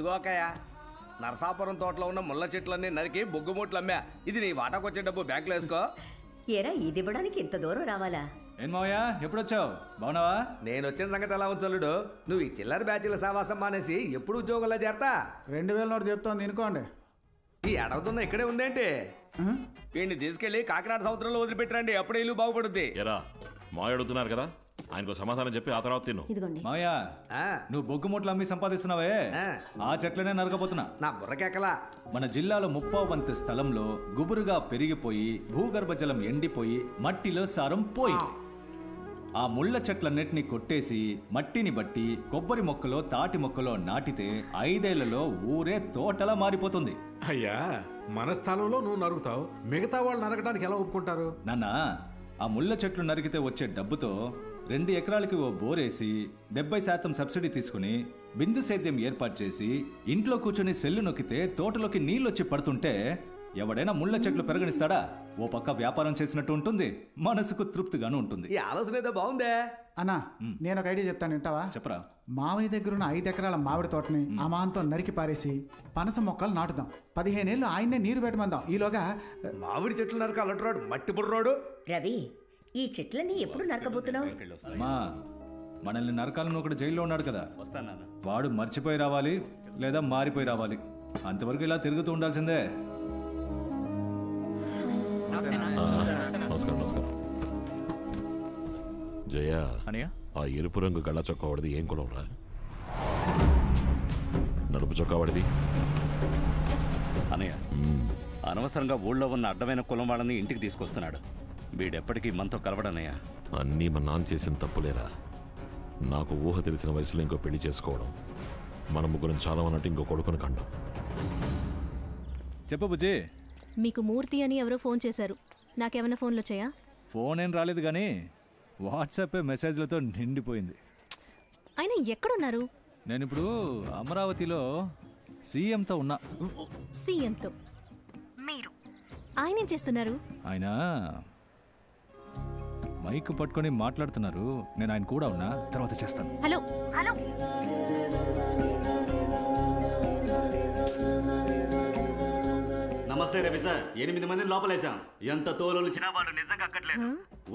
ఇదిగోకయ్య, నరసాపురం తోటలో ఉన్న ముళ్ళ చెట్లన్నీ నరికి బొగ్గుమూట్లు అమ్మా. ఇది నీ వాటాకొచ్చే డబ్బు బ్యాంకులో వేసుకో. ఏరా ఇది ఇవ్వడానికి ఇంత దూరం రావాలా? ఏం మావయ్య ఎప్పుడొచ్చావు? బాగున్నావా? నేను వచ్చిన సంగతి ఎలా ఉంచలుడు? నువ్వు ఈ చిల్లర బ్యాచ్ల సావాసం మానేసి ఎప్పుడు ఉద్యోగంలో చేరతా? 2000 నోటు చెప్తాను తినుకోండి. ఈ అడవుతున్న ఇక్కడే ఉందేంటి? వీడిని తీసుకెళ్లి కాకినాడ సముద్రంలో వదిలిపెట్టరండి, అప్పుడే ఇల్లు బాగుపడుద్ది. మాయ అడుగుతున్నారు కదా, ఆయనకు సమాధానం చెప్పి ఆ తర్వాత తిను. మావయ్య నువ్వు బొగ్గు మూటలు అమ్మి సంపాదిస్తున్నావే, ఆ చెట్లనే నరకపోతున్నా. నా బుర్రకెక్కలా. మన జిల్లాలో 30 స్థలంలో గుబురుగా పెరిగిపోయి భూగర్భ జలం ఎండిపోయి మట్టిలో సారం పోయి ఆ ముళ్ళ చెట్లన్నిటిని కొట్టేసి మట్టిని బట్టి కొబ్బరి మొక్కలో తాటి మొక్కలో నాటితే 5 ఏళ్లలో ఊరే తోటలా మారిపోతుంది. అయ్యా, మన స్థలంలో నువ్వు నరుగుతావు, మిగతా వాళ్ళు నరకడానికి ఎలా ఒప్పుకుంటారు? నాన్న, ఆ ముళ్ళ చెట్లు నరికితే వచ్చే డబ్బుతో 2 ఎకరాలకి ఓ బోరేసి 70% సబ్సిడీ తీసుకుని బిందు సేద్యం ఏర్పాటు చేసి ఇంట్లో కూర్చొని సెల్లు నొక్కితే తోటలోకి నీళ్ళొచ్చి పడుతుంటే ఎవడైనా ముళ్ళ చెట్లు పెరగనిస్తాడా? ఓ పక్క వ్యాపారం చేసినట్టు ఉంటుంది, మనసుకు తృప్తిగాను ఉంటుంది. ఈ ఆలోచన ఏదో బాగుందే అన్నా. నేను ఒక ఐడియా చెప్తాను, వింటావా? చెప్పరా. మావయ్య దగ్గర ఉన్న 5 ఎకరాల మామిడి తోటని అమాంతం నరికి పారేసి పనస మొక్కలు నాటుదాం. 15 ఏళ్ళు ఆయన్నే నీరు పెట్టమందాం. ఈలోగా మామిడి చెట్లు నరకాలంటున్నాడు మట్టి బుర్రోడు. రవి, ఈ చెట్లని ఎప్పుడు నరకబోతున్నావు? మా మనల్ని నరకాలను ఒకటి జైల్లో ఉన్నాడు కదా, వాడు మర్చిపోయి రావాలి లేదా మారిపోయి రావాలి. అంతవరకు ఇలా తిరుగుతూ ఉండాల్సిందే. నమస్కారం. నమస్కారం జయ. ఆ ఎరుపు రంగు గళ్ళ చొక్కా వాడిది ఏం కులం రా? నలుపు చొక్కా వాడిది? అనయ్య, అనవసరంగా ఊళ్ళో ఉన్న అడ్డమైన కులం వాళ్ళని ఇంటికి తీసుకొస్తున్నాడు. వీడెప్పటికీ మనతో కలవడనయ్యా. అన్నీ మా నాన్న చేసిన తప్పులేరా. నాకు ఊహ తెలిసిన వయసులో ఇంకో పెళ్లి చేసుకోవడం, మన ముగ్గురం చాలా అన్నట్టు ఇంకో కొడుకుని కండం. చెప్పు బుజ్జి. మీకు మూర్తి అని ఎవరో ఫోన్ చేశారు, నాకేమైనా ఫోన్లు వచ్చాయా? ఫోన్ ఏం రాలేదు కానీ వాట్సాప్ మెసేజ్లతో నిండిపోయింది. ఆయన ఎక్కడున్నారు? నేను ఇప్పుడు అమరావతిలో సీఎంతో ఉన్నా. సీఎంతో? మీరు ఆయన ఏం చేస్తున్నారు? ఆయన మైక్ పట్టుకొని మాట్లాడుతున్నారు. నేను ఆయన కూడా ఉన్నా, తర్వాత చేస్తాను. Hello hello. నమస్తే రవి సార్. 8 మందిని లోపలేసాం. ఎంత తోలు వచ్చినా వాడు నిజంగా అక్కట్లేదు.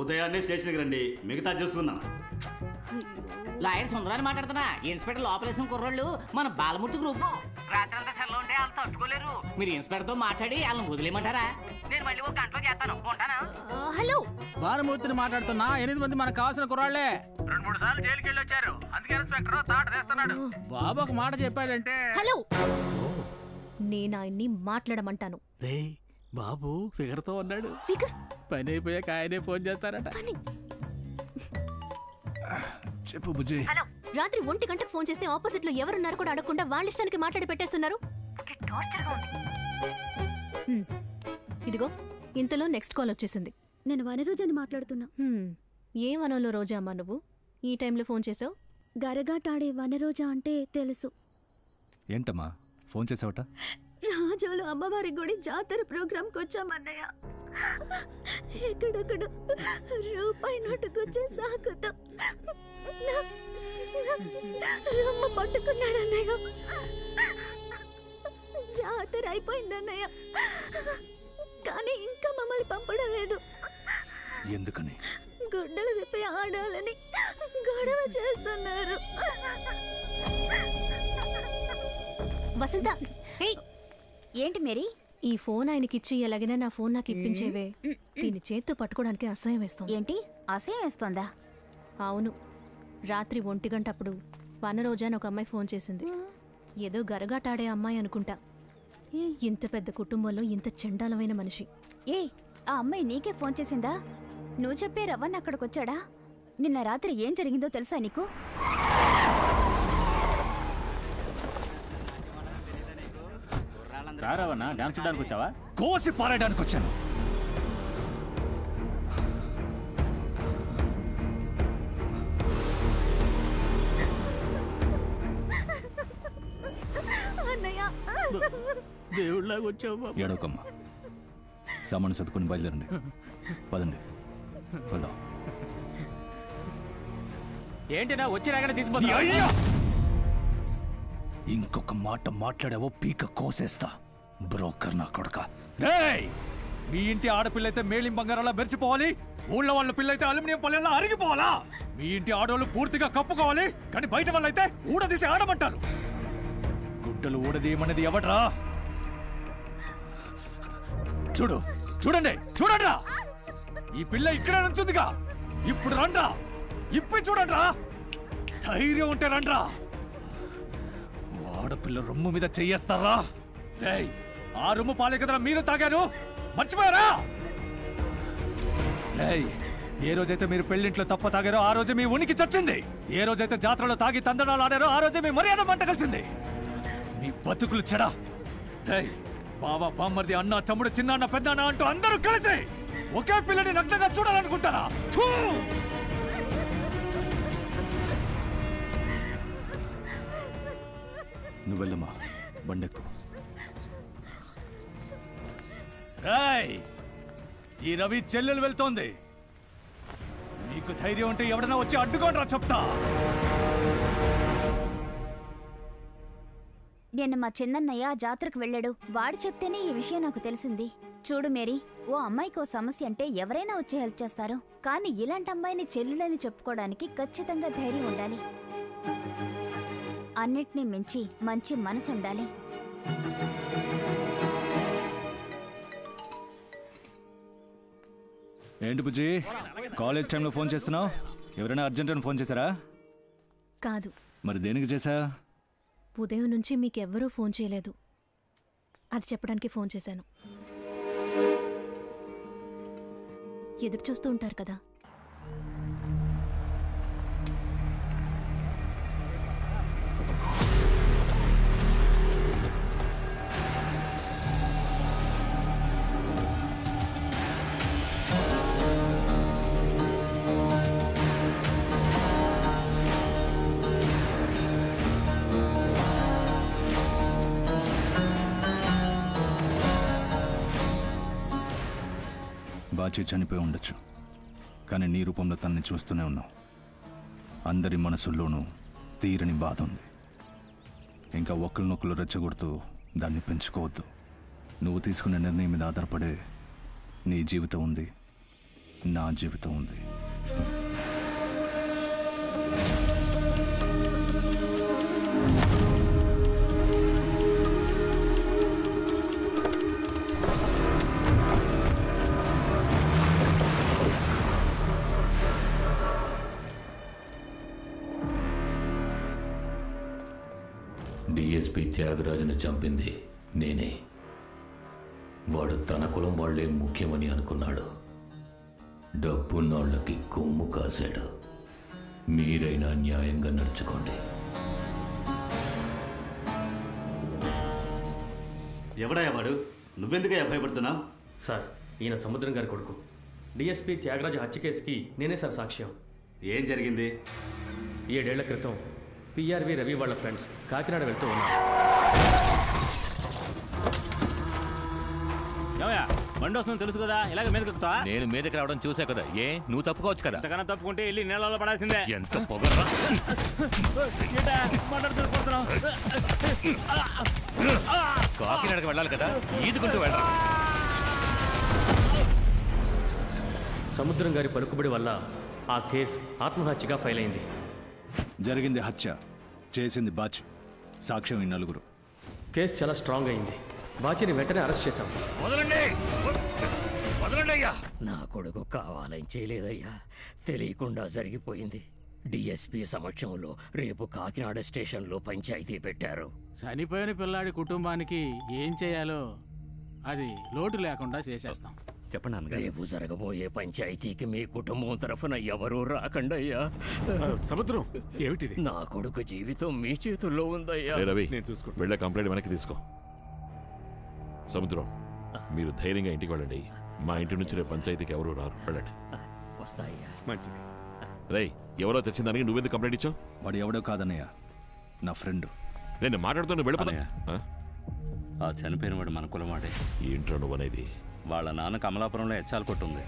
ఉదయాన్నే స్టేషన్కి రండి, మిగతా చూసుకుందాం. లాయర్ సుందరాన్ని మాట్లాడుతున్నా. ఇన్స్పెక్టర్ లోపలేసిన కుర్రోళ్ళు మన బాలమూర్తి గ్రూప్. రాత్రంతా సెల్లో ఉంటే వాళ్ళు తట్టుకోలేరు. మీరు ఇన్స్పెక్టర్ తో మాట్లాడి వాళ్ళని వదిలేయమంటారా? నేను మళ్ళీ 1 గంటలో చేస్తాను. ఉంటానా? హలో, బాలమూర్తిని మాట్లాడుతున్నా. 8 మంది మనకు కావాల్సిన కుర్రాళ్లే. 2-3 సార్లు జైలుకి వెళ్ళి వచ్చారు. అందుకే ఇన్స్పెక్టర్ తాట తీస్తున్నాడు. బాబు ఒక మాట చెప్పాడంటే. హలో, నేను ఆయన్ని మాట్లాడమంటాను. రే బాబు ఫిగర్ తో ఉన్నాడు. ఫిగర్ పని అయిపోయాక ఆయనే ఫోన్ చేస్తారట. చెప్పు బుజ్జి. రాత్రి 1 గంటకు ఫోన్ చేసి ఆపోజిట్ లో ఎవరున్నారు కూడా అడగకుండా వాళ్ళ ఇష్టానికి మాట్లాడి పెట్టేస్తున్నారు. ఇదిగో ఇంతలో నెక్స్ట్ కాల్ వచ్చేసింది. నేను వనరోజాని మాట్లాడుతున్నా. ఏ వనంలో రోజా అమ్మా నువ్వు ఈ టైంలో ఫోన్ చేసావు? గరగాటాడే వనరోజా అంటే తెలుసు. ఏంటమ్మా ఫోన్ చేసావట? రాజోలు అమ్మవారి గుడి జాతర ప్రోగ్రాంకి వచ్చామన్నయ్య. ఎక్కడెక్కడ రూపాయి నోటుకొచ్చే సాకుతో రమ్మ పట్టుకున్నాడన్నయ్య. జాతర అయిపోయిందన్నయ్య, కానీ ఇంకా మమ్మల్ని పంపడం లేదు. ఎందుకని? గుడ్డలు విప్పి ఆడాలని గొడవ చేస్తున్నారు. వసంత, ఏంటి మేరీ? ఈ ఫోన్ ఆయనకిచ్చి ఎలాగైనా నా ఫోన్ నాకు ఇప్పించేవే. దీని చేత్తో పట్టుకోవడానికి అసహ్యం వేస్తుంది. ఏంటి అసహ్యం వేస్తోందా? అవును, రాత్రి 1 గంటప్పుడు వనరోజా అని ఒక అమ్మాయి ఫోన్ చేసింది. ఏదో గరగాటాడే అమ్మాయి అనుకుంటా. ఇంత పెద్ద కుటుంబంలో ఇంత చండాలమైన మనిషి. ఆ అమ్మాయి నీకే ఫోన్ చేసిందా? నువ్వు చెప్పే రవణ్ అక్కడికొచ్చాడా? నిన్న రాత్రి ఏం జరిగిందో తెలుసా నీకు? రారవన్నా, డాన్స్ చూడడానికి వచ్చావా? కోసి పారేయడానికి వచ్చాను. దేవుళ్ళగా వచ్చావు. ఏడవకమ్మా, సామాను సర్దుకొని బయలుదేరండి. పదండి వెళ్దాం. ఏంటి నా వచ్చి రాగానే తీసుకుపోతా? ఇంకొక మాట మాట్లాడావో పీక కోసేస్తా. బ్రోకర్ నా కొడక. రేయ్, మీ ఇంటి ఆడపిల్ల అయితే మేలిం బంగారాలా మెరిచిపోవాలి, ఊళ్ళో వాళ్ళ పిల్ల అయితే అల్యూమినియం పల్లెల్లా అరిగిపోవాలా? మీ ఇంటి ఆడవాళ్ళు పూర్తిగా కప్పుకోవాలి, కానీ బయట వాళ్ళైతే ఊడదీసి ఆడమంటారు. గుడ్డలు ఊడదీయమనేది ఎవడ్రా? చూడండి చూడండిరా, ఈ పిల్ల ఇక్కడే నుంచుందిగా. ఇప్పుడు రండ్రా, ఇప్పి చూడండిరా. ధైర్యం ఉంటే రండ్రా. ఆడపిల్ల రొమ్ము మీద చెయ్యేస్తారా? ఆ రొమ్ము పాలే కదరా మీరు తాగారు, మర్చిపోయారా? ఏ రోజైతే మీరు పెళ్లింట్లో తప్ప తాగారో ఆ రోజే మీ ఉనికి చచ్చింది. ఏ రోజైతే జాతరలో తాగి తందనాలు ఆడారో ఆ రోజే మీ మర్యాద మంట కలిసింది. మీ బతుకులు చెడా. బావ, బామ్మర్ది, అన్న, తమ్ముడు, చిన్న, పెద్దన్న అంటూ అందరూ కలిసి ఒకే పిల్లని నగ్నంగా చూడాలనుకుంటారా? నువ్వెళ్ళమ్మా, బండెక్కు. ఈ రవి చెల్లెలు వెళ్తోంది. మీకు ధైర్యం ఉంటే ఎవడన్నా వచ్చి అడ్డుకోండిరా చెప్తా. నిన్న మా చిన్నన్నయ్య ఆ జాతరకు వెళ్ళాడు. వాడు చెప్తేనే ఈ విషయం నాకు తెలిసింది. చూడు మేరీ, ఓ అమ్మాయికి ఓ సమస్య అంటే ఎవరైనా వచ్చి హెల్ప్ చేస్తారు, కానీ ఇలాంటి అమ్మాయిని చెల్లెలని చెప్పుకోవడానికి ఖచ్చితంగా ధైర్యం ఉండాలి. అన్నిటినీ మించి మంచి మనసు ఉండాలి. ఏంటి బుజ్జి, కాలేజ్ టైంలో ఫోన్ చేస్తున్నావు? ఎవరైనా అర్జెంట్ అని ఫోన్ చేశారా? కాదు. మరి దేనికి చేశా? ఉదయం నుంచి మీకెవ్వరూ ఫోన్ చేయలేదు, అది చెప్పడానికి ఫోన్ చేశాను. ఎదురు చూస్తూ ఉంటారు కదా. బాచి చనిపోయి ఉండొచ్చు, కానీ నీ రూపంలో తనని చూస్తూనే ఉన్నావు. అందరి మనసుల్లోనూ తీరని బాధ ఉంది. ఇంకా ఒకరినొకరు రెచ్చగొడుతూ దాన్ని పెంచుకోవద్దు. నువ్వు తీసుకునే నిర్ణయం మీద ఆధారపడే నీ జీవితం ఉంది, నా జీవితం ఉంది. డిఎస్పీ త్యాగరాజును చంపింది నేనే. వాడు తన కులం వాళ్లే ముఖ్యమని అనుకున్నాడు. డబ్బున్నోళ్ళకి కొమ్ము కాశాడు. మీరైనా న్యాయంగా నడుచుకోండి. ఎవడయ్యా వాడు? నువ్వెందుకయ్యా భయపడుతున్నావు? సార్, ఈయన సముద్రం గారి కొడుకు. డిఎస్పీ త్యాగరాజు హత్య కేసుకి నేనే సార్ సాక్ష్యం. ఏం జరిగింది? 7 ఏళ్ల క్రితం పిఆర్వి రవి వాళ్ళ ఫ్రెండ్స్ కాకినాడ వెళ్తూ ఉన్నారు. బండి వస్తుంది తెలుసు కదా, ఇలాగ మీదకి నేను మీదకి రావడం చూసా కదా. నువ్వు తప్పుకోవచ్చు కదా. అంతకన్నా తప్పుకుంటే వెళ్ళి నీళ్ళలో పడాల్సిందే. ఎంత పొగరా! కాకినాడకి వెళ్ళాలి కదా, ఈదుకుంటూ వెళ్ళరా. సముద్రం గారి పలుకుబడి వల్ల ఆ కేసు ఆత్మహత్యగా ఫైల్ అయింది. జరిగింది హత్య, చేసింది బాచి. సాక్ష్యం ఈ నలుగురు. కేసు చాలా స్ట్రాంగ్ అయింది. బాచిని వెంటనే అరెస్ట్ చేశాం. నా కొడుకు కావాలని చేయలేదయ్యా, తెలియకుండా జరిగిపోయింది. డిఎస్పీ సమక్షంలో రేపు కాకినాడ స్టేషన్లో పంచాయతీ పెట్టారు. చనిపోయిన పిల్లాడి కుటుంబానికి ఏం చేయాలో అది లోటు లేకుండా చేసేస్తాం. చెప్పండి. రేపు జరగబోయే పంచాయతీకి మీ కుటుంబం తరఫున ఎవరూ రాకండయ్యా. సముద్రం, ఏమిటిది? నా కొడుకు జీవితం మీ చేతుల్లో ఉందయ్యా. రవి, వెళ్ళే కంప్లైంట్ వెనక్కి తీసుకో. సముద్రం, మీరు ధైర్యంగా ఇంటికి వెళ్ళండి. మా ఇంటి నుంచి రేపు పంచాయతీకి ఎవరు రారు. వెళ్ళండి. వస్తాయ్యా. మంచిది. రై, ఎవరో తెచ్చిందానికి నువ్వెందుకు కంప్లైంట్ ఇచ్చావు? వాడు ఎవడో కాదన్నయ్య, నా ఫ్రెండ్. నేను మాట్లాడుతూ వెళ్ళిపోతా. ఆ చనిపోయిన వాడు మన కులవాడే. ఏంట్రా నువ్వు అనేది? వాళ్ళ నాన్న కమలాపురంలో హెచ్చాలు కొట్టుంది.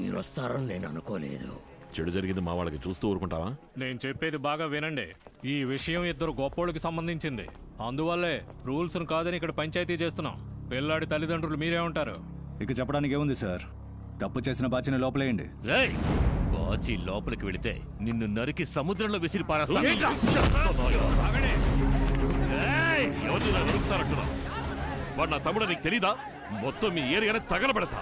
మీరు వస్తారని నేను అనుకోలేదు. చెడు జరిగింది మా వాళ్ళకి చూస్తూ ఊరుకుంటావా? నేను చెప్పేది బాగా వినండి. ఈ విషయం ఇద్దరు గొప్పోళ్ళకి సంబంధించింది. అందువల్లే రూల్స్ కాదని ఇక్కడ పంచాయతీ చేస్తున్నాం. పిల్లాడి తల్లిదండ్రులు మీరే ఉంటారు. ఇక చెప్పడానికి ఏముంది సార్? తప్పు చేసిన బాచిని లోపలేయండి. రేయ్, బాచి లోపలికి వెళితే నిన్ను నరికి సముద్రంలో విసిరి పారేస్తాను. వాడు నా తమ్ముడు నీకు తెలీదా? మొత్తం మీ ఏరియానే తగలబెడతా.